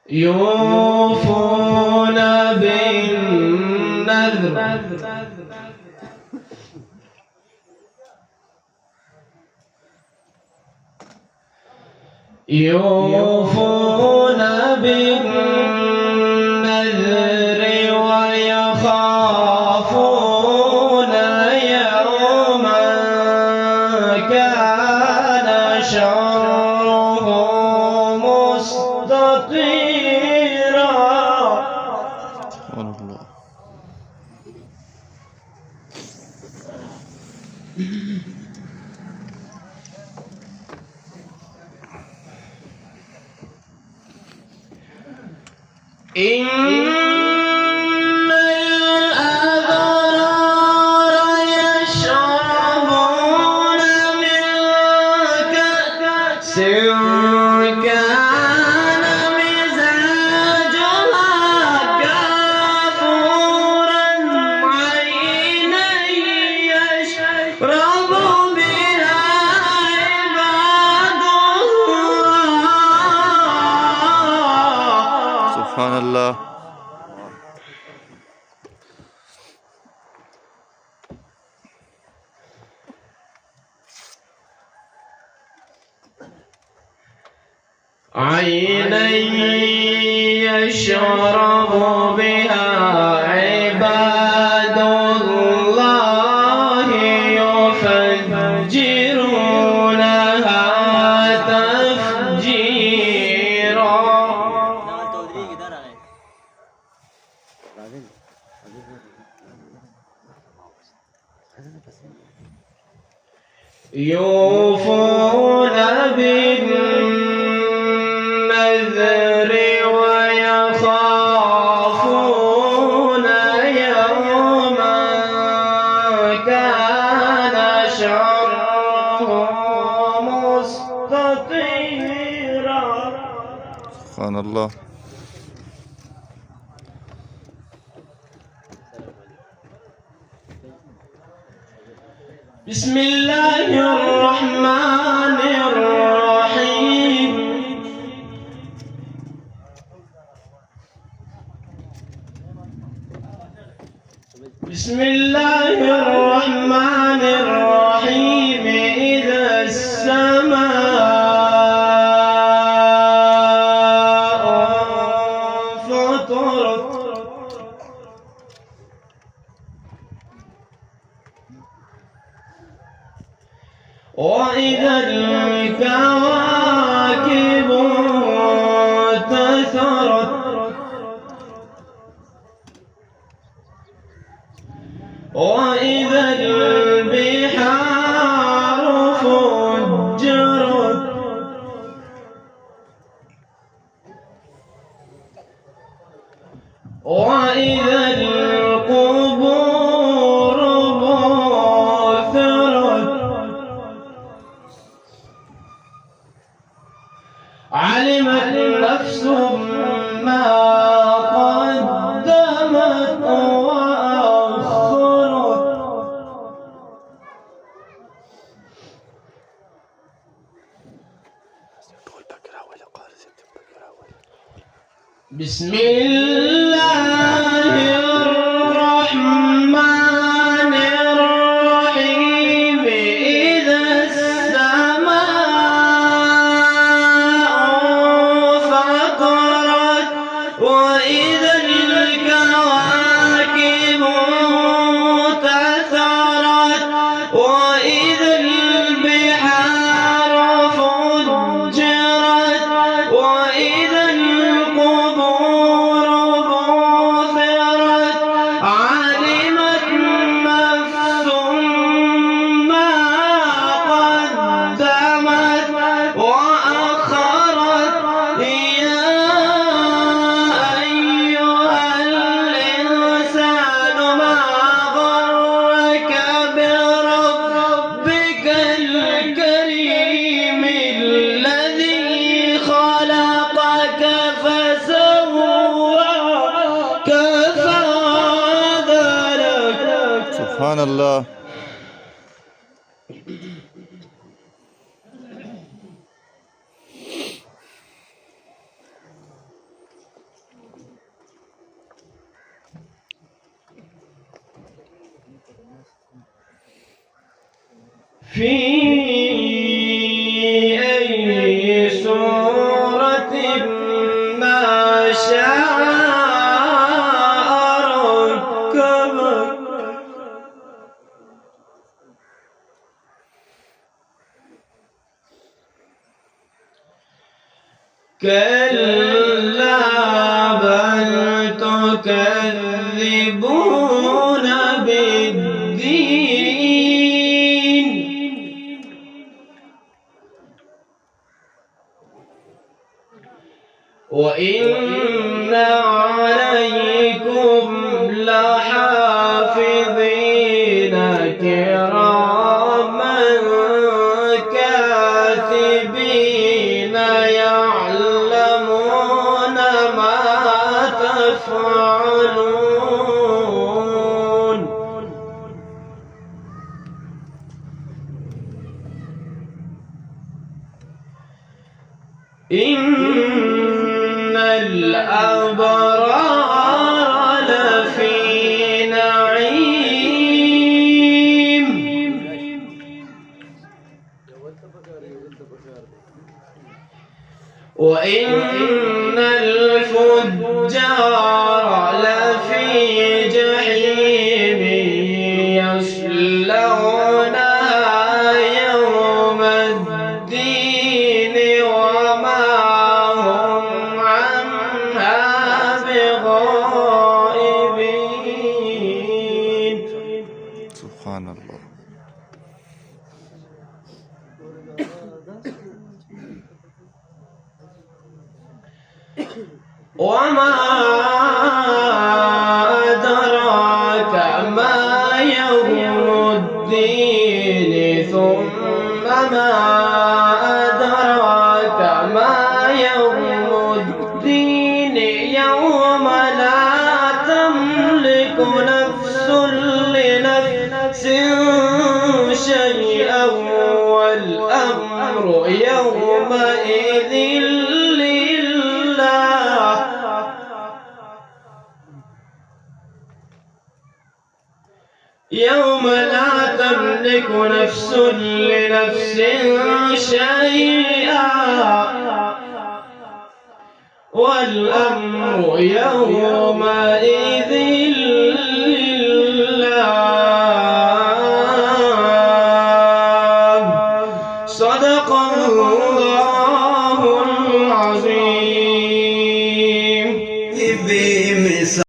يوفون بالنذر يوفون بالنذر ويخافون يوما كان شره مستطيرا. إن الأبرار يشربون من كأس كان مزاجها كافورا عينا يشرب بها عباد الله. سبحان الله. عينا يشرب بها عباد الله يفجرونها تفجيرا. يوفون بالنذر ويخافون يوما كان شره مستطيرا. سبحان الله. بسم الله الرحمن الرحيم. بسم الله الرحمن الرحيم. إذا السماء انفطرت وإذا الكواكب انتثرت وإذا البحار فجرت وإذا القبور بعثرت علمت نفس ما قدمت وأخرت. بسم الله الرحمن الرحيم. إذا السماء انفطرت وإذا الكواكب انتثرت وإذا البحار فجرت وإذا القبور بعثرت علمت نفس ما قدمت وأخرت. يا أيها الإنسان ما غرك بربك الكريم الذي خلقك فسواك فعدلك. سبحان الله. في أي سورة ما شاء ركبك كلا بل تكذبون بالدين وإن عليكم لحافظين كراما كاتبين يعلمون ما تفعلون إن الأبرار لفي نعيم وإن الفجار لفي جحيم يصلونها يوم الدين وما هم عنها بغائبين. سبحان الله. وما أدراك ما يوم الدين ثم ما أدراك ما يوم الدين يوم لا تملك نفس لنفس شيئا والأمر يومئذ يوم لا تملك نفس لنفس شيئا والأمر يومئذ لله. صدق الله العظيم.